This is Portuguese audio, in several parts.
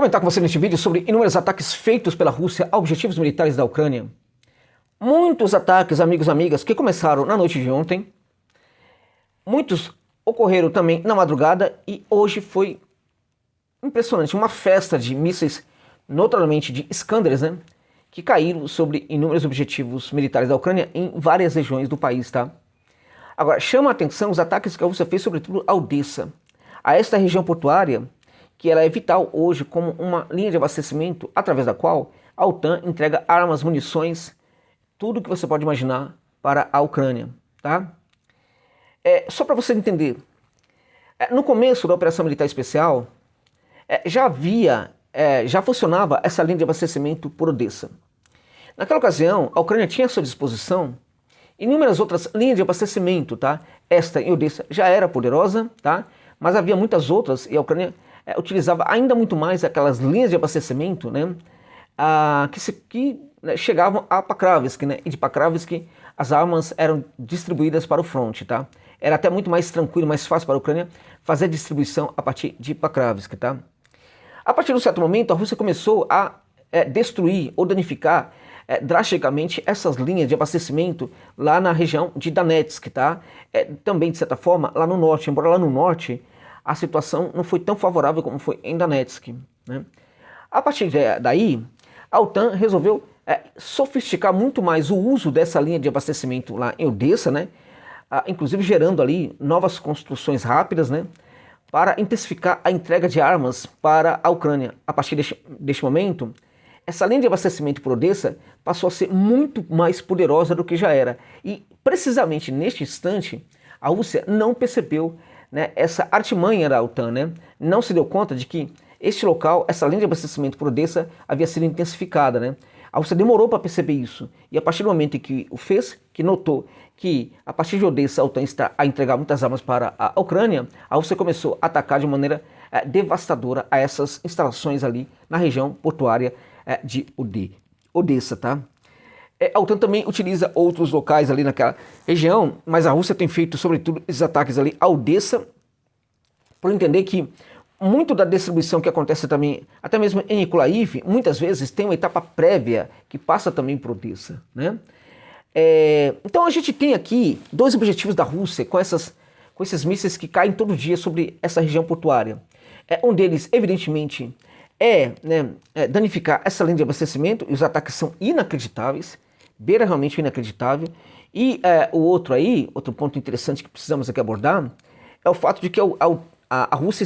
Comentar com você neste vídeo sobre inúmeros ataques feitos pela Rússia a objetivos militares da Ucrânia. Muitos ataques, amigos e amigas, que começaram na noite de ontem. Muitos ocorreram também na madrugada e hoje foi impressionante. Uma festa de mísseis, notoriamente de Iskanders, né? Que caíram sobre inúmeros objetivos militares da Ucrânia em várias regiões do país, tá? Agora, chama a atenção os ataques que a Rússia fez, sobretudo a Odessa, a esta região portuária, que ela é vital hoje como uma linha de abastecimento através da qual a OTAN entrega armas, munições, tudo que você pode imaginar para a Ucrânia, tá? Só para você entender, no começo da Operação Militar Especial, já funcionava essa linha de abastecimento por Odessa. Naquela ocasião, a Ucrânia tinha à sua disposição inúmeras outras linhas de abastecimento, tá? Esta em Odessa já era poderosa, tá? Mas havia muitas outras e a Ucrânia utilizava ainda muito mais aquelas linhas de abastecimento, né? Que chegavam a Pakrovsk, né? E de Pakrovsk as armas eram distribuídas para o fronte, tá? Era até muito mais tranquilo, mais fácil para a Ucrânia fazer a distribuição a partir de Pakrovsk, tá? A partir de um certo momento, a Rússia começou a destruir ou danificar drasticamente essas linhas de abastecimento lá na região de Donetsk, tá? Também, de certa forma, lá no norte, embora lá no norte a situação não foi tão favorável como foi em Donetsk, né? A partir daí, a OTAN resolveu sofisticar muito mais o uso dessa linha de abastecimento lá em Odessa, né? Inclusive gerando ali novas construções rápidas, né? Para intensificar a entrega de armas para a Ucrânia. A partir deste momento, essa linha de abastecimento por Odessa passou a ser muito mais poderosa do que já era. E precisamente neste instante, a Rússia não percebeu, né, essa artimanha da OTAN, né? Não se deu conta de que este local, essa linha de abastecimento por Odessa, havia sido intensificada, né? A Rússia demorou para perceber isso. E a partir do momento em que o fez, que notou que a partir de Odessa a OTAN está a entregar muitas armas para a Ucrânia, a Rússia começou a atacar de maneira devastadora a essas instalações ali na região portuária de Odessa, tá? A OTAN também utiliza outros locais ali naquela região, mas a Rússia tem feito, sobretudo, esses ataques ali a Odessa, por entender que muito da distribuição que acontece também, até mesmo em Mykolaiv, muitas vezes tem uma etapa prévia que passa também por Odessa, né? Então a gente tem aqui dois objetivos da Rússia com esses mísseis que caem todo dia sobre essa região portuária. Um deles, evidentemente, danificar essa linha de abastecimento, e os ataques são inacreditáveis, beira realmente inacreditável. E o outro ponto interessante que precisamos aqui abordar, é o fato de que a Rússia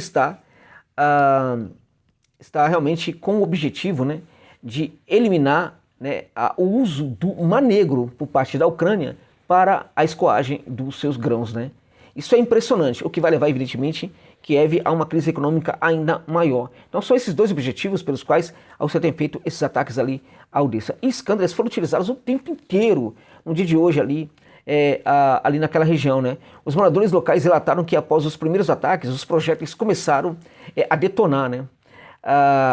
está realmente com o objetivo, né, de eliminar, né, o uso do Mar Negro por parte da Ucrânia para a escoagem dos seus grãos, né? Isso é impressionante, o que vai levar, evidentemente, Kiev a uma crise econômica ainda maior. Então são esses dois objetivos pelos quais a Rússia tem feito esses ataques ali a Odessa. E Iskanders foram utilizados o tempo inteiro, no dia de hoje ali naquela região, né? Os moradores locais relataram que após os primeiros ataques, os projéteis começaram a detonar, né?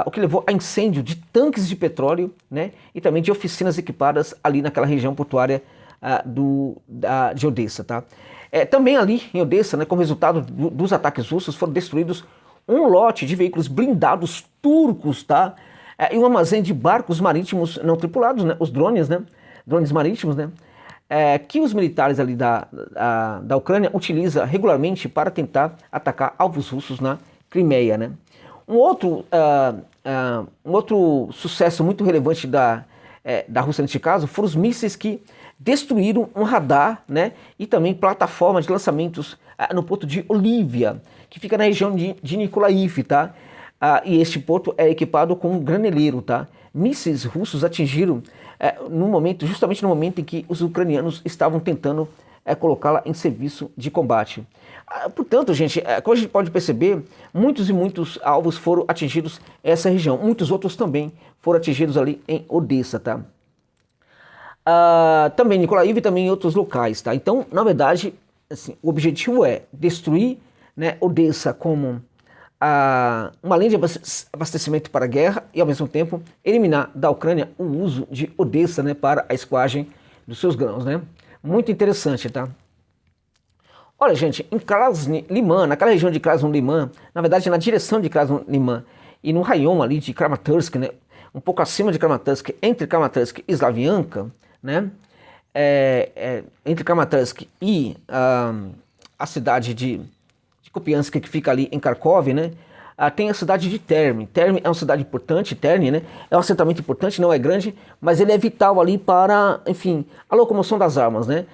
O que levou a incêndio de tanques de petróleo, né? E também de oficinas equipadas ali naquela região portuária de Odessa, tá? Também ali em Odessa, né, como resultado dos ataques russos, foram destruídos um lote de veículos blindados turcos, tá? E um armazém de barcos marítimos não tripulados, né? Os drones, né? Drones marítimos, né? Que os militares ali da Ucrânia utilizam regularmente para tentar atacar alvos russos na Crimeia, né? Um outro sucesso muito relevante da Rússia neste caso foram os mísseis que destruíram um radar, né, e também plataforma de lançamentos no porto de Olivia, que fica na região de Mykolaiv, tá? E este porto é equipado com um graneleiro, tá? Mísseis russos atingiram justamente no momento em que os ucranianos estavam tentando colocá-la em serviço de combate. Portanto, gente, como a gente pode perceber, muitos e muitos alvos foram atingidos nessa região. Muitos outros também foram atingidos ali em Odessa, tá? Também em Mykolaiv e também em outros locais, tá? Então, na verdade, assim, o objetivo é destruir, né, Odessa como uma linha de abastecimento para a guerra e, ao mesmo tempo, eliminar da Ucrânia o uso de Odessa, né, para a escoagem dos seus grãos, né? Muito interessante, tá? Olha, gente, em Krasny Liman, naquela região de Krasny Liman, na verdade, na direção de Krasny Liman, e no raion ali de Kramatorsk, né, um pouco acima de Kramatorsk, entre Kramatorsk e Slavianka, né, entre Kramatorsk e a cidade de Kupiansk, que fica ali em Kharkov, né, tem a cidade de Terni. Terni é uma cidade importante, Terni, né, é um assentamento importante, não é grande, mas ele é vital ali para, enfim, a locomoção das armas, né.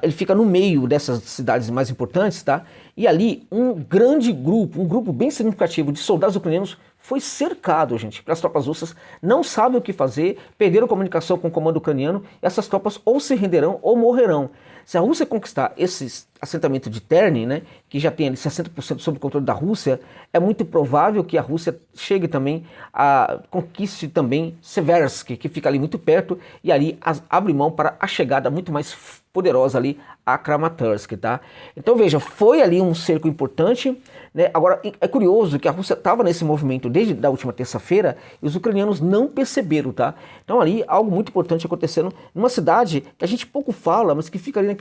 Ele fica no meio dessas cidades mais importantes, tá? E ali um grande grupo, um grupo bem significativo de soldados ucranianos foi cercado, gente, pelas tropas russas, não sabem o que fazer, perderam comunicação com o comando ucraniano, e essas tropas ou se renderão ou morrerão. Se a Rússia conquistar esse assentamento de Terni, né, que já tem ali 60% sob o controle da Rússia, é muito provável que a Rússia chegue também a conquiste também Seversk, que fica ali muito perto, e ali abre mão para a chegada muito mais poderosa ali a Kramatorsk, tá? Então veja, foi ali um cerco importante, né? Agora é curioso que a Rússia estava nesse movimento desde a última terça-feira e os ucranianos não perceberam, tá? Então ali algo muito importante acontecendo numa cidade que a gente pouco fala, mas que fica ali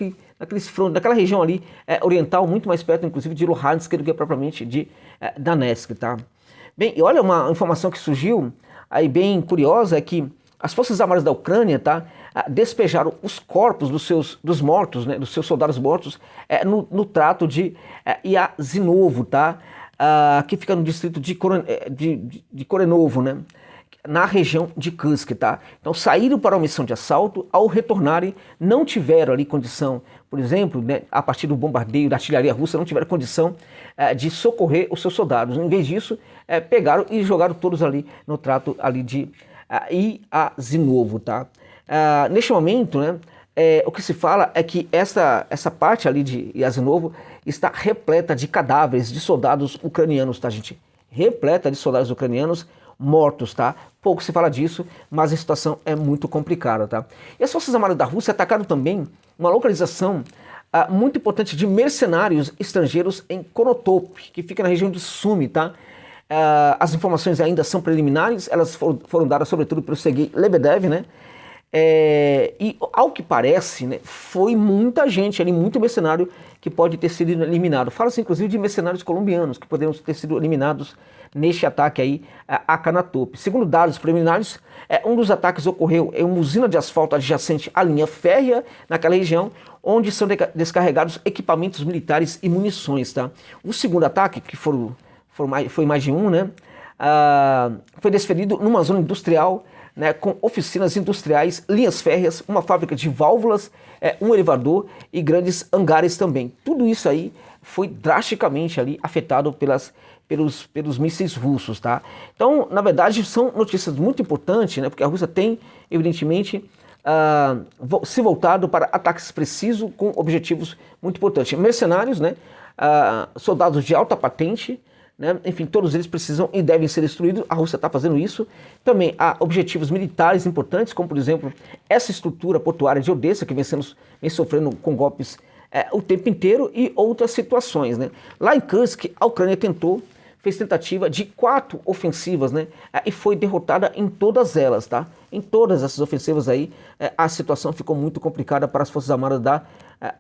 naquela região ali oriental, muito mais perto inclusive de Luhansk do que propriamente de Donetsk, tá? Bem, e olha uma informação que surgiu aí bem curiosa, é que as Forças Armadas da Ucrânia, tá, despejaram os corpos dos mortos, né, dos seus soldados mortos, no trato de Iazinovo, tá, que fica no distrito de Korenovo, né, na região de Kursk, tá. Então saíram para uma missão de assalto, ao retornarem não tiveram ali condição, por exemplo, né, a partir do bombardeio da artilharia russa, não tiveram condição de socorrer os seus soldados. Em vez disso, pegaram e jogaram todos ali no trato ali de Iazinovo, tá? Neste momento, né, o que se fala é que essa parte ali de Iazinovo está repleta de cadáveres de soldados ucranianos, tá, gente? Repleta de soldados ucranianos mortos, tá? Pouco se fala disso, mas a situação é muito complicada, tá? E as Forças Armadas da Rússia atacaram também uma localização muito importante de mercenários estrangeiros em Konotop, que fica na região de Sumy, tá? As informações ainda são preliminares, elas foram dadas sobretudo pelo Sergei Lebedev, né? E ao que parece, né, foi muita gente ali, muito mercenário que pode ter sido eliminado. Fala-se inclusive de mercenários colombianos que poderiam ter sido eliminados neste ataque aí a Konotop. Segundo dados preliminares, um dos ataques ocorreu em uma usina de asfalto adjacente à linha férrea naquela região, onde são descarregados equipamentos militares e munições, tá? O segundo ataque, que foi mais de um, né? Foi desferido numa zona industrial, né, com oficinas industriais, linhas férreas, uma fábrica de válvulas, um elevador e grandes hangares também. Tudo isso aí foi drasticamente ali afetado pelos mísseis russos, tá? Então, na verdade, são notícias muito importantes, né, porque a Rússia tem, evidentemente, se voltado para ataques precisos com objetivos muito importantes. Mercenários, né, soldados de alta patente, né? Enfim, todos eles precisam e devem ser destruídos. A Rússia está fazendo isso. Também há objetivos militares importantes, como por exemplo essa estrutura portuária de Odessa, que vem sofrendo com golpes o tempo inteiro, e outras situações, né? Lá em Kursk, a Ucrânia fez tentativa de 4 ofensivas, né? E foi derrotada em todas elas, tá? Em todas essas ofensivas aí, a situação ficou muito complicada para as Forças Armadas da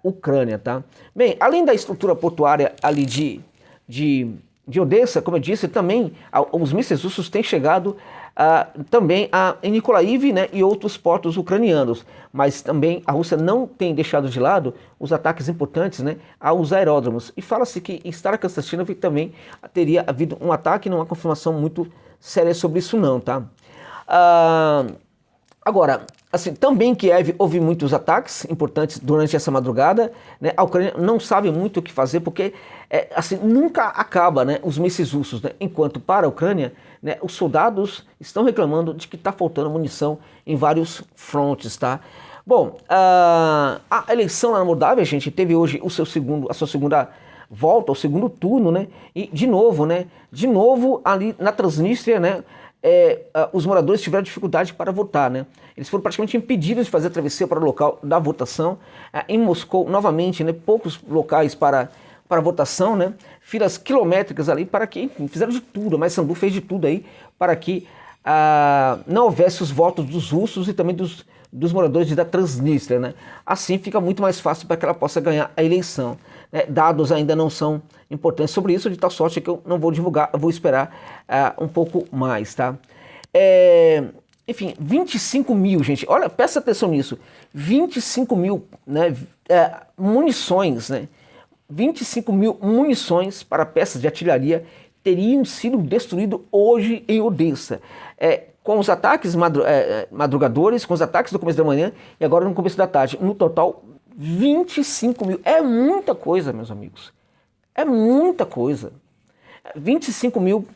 Ucrânia, tá? Bem, além da estrutura portuária ali de Odessa, como eu disse, também os mísseis russos têm chegado também em Mykolaiv, né, e outros portos ucranianos, mas também a Rússia não tem deixado de lado os ataques importantes, né, aos aeródromos. E fala-se que em Starokonstantinov também teria havido um ataque, não há confirmação muito séria sobre isso não, tá? Agora, assim, também em Kiev houve muitos ataques importantes durante essa madrugada, né? A Ucrânia não sabe muito o que fazer, porque assim, nunca acaba, né, os mísseis russos, né? Enquanto para a Ucrânia, né, os soldados estão reclamando de que está faltando munição em vários frontes, tá? Bom, a eleição lá na Moldávia, gente, teve hoje a sua segunda volta, o segundo turno, né? E de novo ali na Transnistria, né? Os moradores tiveram dificuldade para votar, né? Eles foram praticamente impedidos de fazer a travessia para o local da votação. Em Moscou, novamente, né, poucos locais para votação, né? Filas quilométricas ali para que, enfim, fizeram de tudo. Mas Sandu fez de tudo aí para que não houvesse os votos dos russos e também dos moradores da Transnistria, né? Assim fica muito mais fácil para que ela possa ganhar a eleição, né? Dados ainda não são importantes sobre isso, de tal sorte que eu não vou divulgar, eu vou esperar um pouco mais, tá? Enfim, 25 mil, gente, olha, presta atenção nisso, 25 mil, né, munições, né? 25 mil munições para peças de artilharia teriam sido destruídas hoje em Odessa. Com os ataques madrugadores, com os ataques do começo da manhã e agora no começo da tarde. No total, 25 mil. É muita coisa, meus amigos. É muita coisa. 25 mil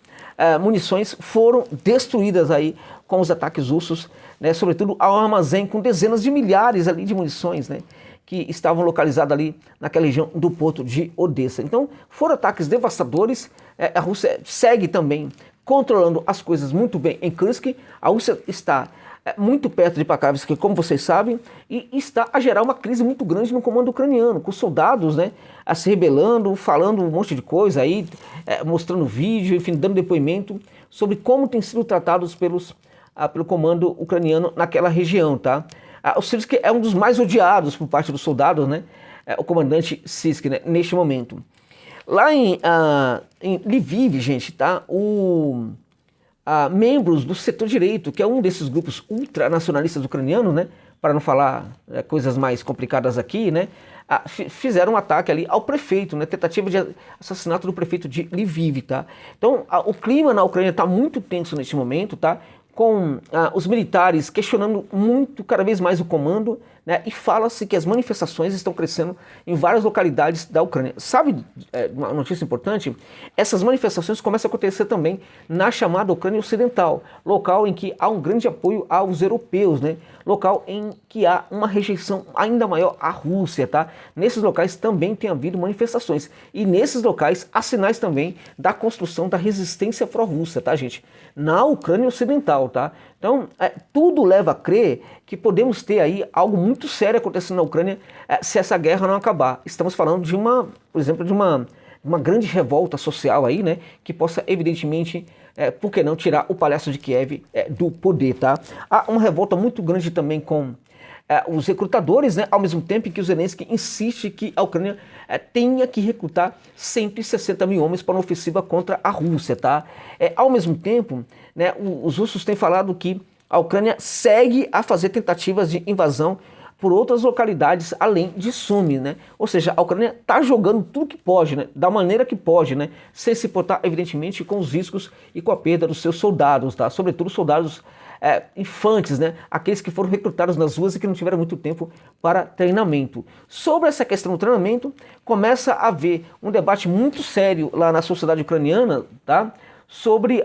munições foram destruídas aí com os ataques russos, né, sobretudo ao armazém com dezenas de milhares ali de munições, né, que estavam localizadas ali naquela região do porto de Odessa. Então, foram ataques devastadores. A Rússia segue também controlando as coisas muito bem em Kursk. A Rússia está muito perto de Pakrovsk, como vocês sabem, e está a gerar uma crise muito grande no comando ucraniano, com soldados, né, se rebelando, falando um monte de coisa aí, mostrando vídeo, enfim, dando depoimento sobre como têm sido tratados pelo comando ucraniano naquela região, tá? O Sirski é um dos mais odiados por parte dos soldados, né? O comandante Sirski, né, neste momento. Lá em Lviv, gente, tá? Membros do setor direito, que é um desses grupos ultranacionalistas ucranianos, né? Para não falar coisas mais complicadas aqui, né? Fizeram um ataque ali ao prefeito, né? Tentativa de assassinato do prefeito de Lviv, tá? Então, o clima na Ucrânia está muito tenso neste momento, tá? Com os militares questionando muito, cada vez mais o comando, né? E fala-se que as manifestações estão crescendo em várias localidades da Ucrânia. Sabe, uma notícia importante? Essas manifestações começam a acontecer também na chamada Ucrânia Ocidental, local em que há um grande apoio aos europeus, né? Local em que há uma rejeição ainda maior à Rússia, tá? Nesses locais também tem havido manifestações, e nesses locais há sinais também da construção da resistência pró-russa, tá, gente? Na Ucrânia Ocidental, tá? Então, tudo leva a crer que podemos ter aí algo muito sério acontecendo na Ucrânia se essa guerra não acabar. Estamos falando de por exemplo, de uma grande revolta social aí, né? Que possa, evidentemente, por que não, tirar o Palácio de Kiev do poder, tá? Há uma revolta muito grande também com os recrutadores, né, ao mesmo tempo que o Zelensky insiste que a Ucrânia tenha que recrutar 160 mil homens para uma ofensiva contra a Rússia, tá? Ao mesmo tempo, né, os russos têm falado que a Ucrânia segue a fazer tentativas de invasão por outras localidades além de Sumi, né? Ou seja, a Ucrânia está jogando tudo que pode, né? Da maneira que pode, né? Sem se importar, evidentemente, com os riscos e com a perda dos seus soldados, tá? Sobretudo soldados infantes, né? Aqueles que foram recrutados nas ruas e que não tiveram muito tempo para treinamento. Sobre essa questão do treinamento, começa a haver um debate muito sério lá na sociedade ucraniana, tá? Sobre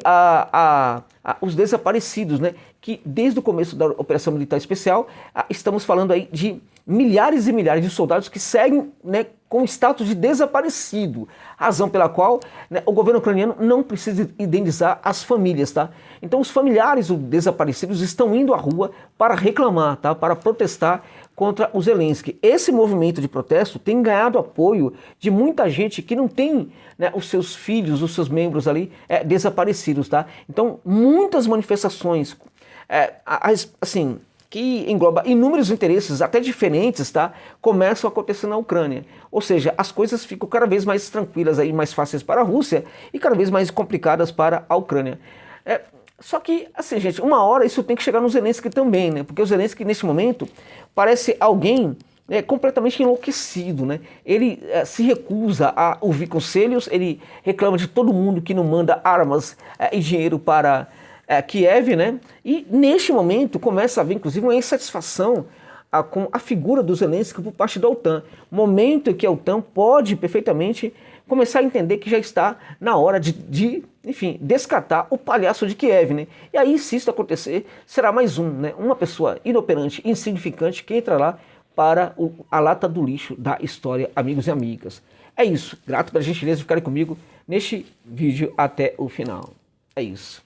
os desaparecidos, né? Que desde o começo da Operação Militar Especial, estamos falando aí de milhares e milhares de soldados que seguem, né, com status de desaparecido, razão pela qual, né, o governo ucraniano não precisa indenizar as famílias, tá? Então os familiares dos desaparecidos estão indo à rua para reclamar, tá? Para protestar contra o Zelensky. Esse movimento de protesto tem ganhado apoio de muita gente que não tem, né, os seus filhos, os seus membros ali desaparecidos, tá? Então muitas manifestações, assim, que engloba inúmeros interesses, até diferentes, tá? Começam a acontecer na Ucrânia. Ou seja, as coisas ficam cada vez mais tranquilas aí, mais fáceis para a Rússia e cada vez mais complicadas para a Ucrânia. Só que, assim, gente, uma hora isso tem que chegar no Zelensky também, né? Porque o Zelensky, nesse momento, parece alguém completamente enlouquecido, né? Ele se recusa a ouvir conselhos, ele reclama de todo mundo que não manda armas e dinheiro para Kiev, né? E neste momento começa a haver, inclusive, uma insatisfação com a figura do Zelensky por parte da OTAN. Momento em que a OTAN pode perfeitamente começar a entender que já está na hora de enfim, descartar o palhaço de Kiev, né? E aí, se isso acontecer, será mais né? Uma pessoa inoperante, insignificante, que entra lá para a lata do lixo da história, amigos e amigas. É isso. Grato pela gentileza de ficarem comigo neste vídeo até o final. É isso.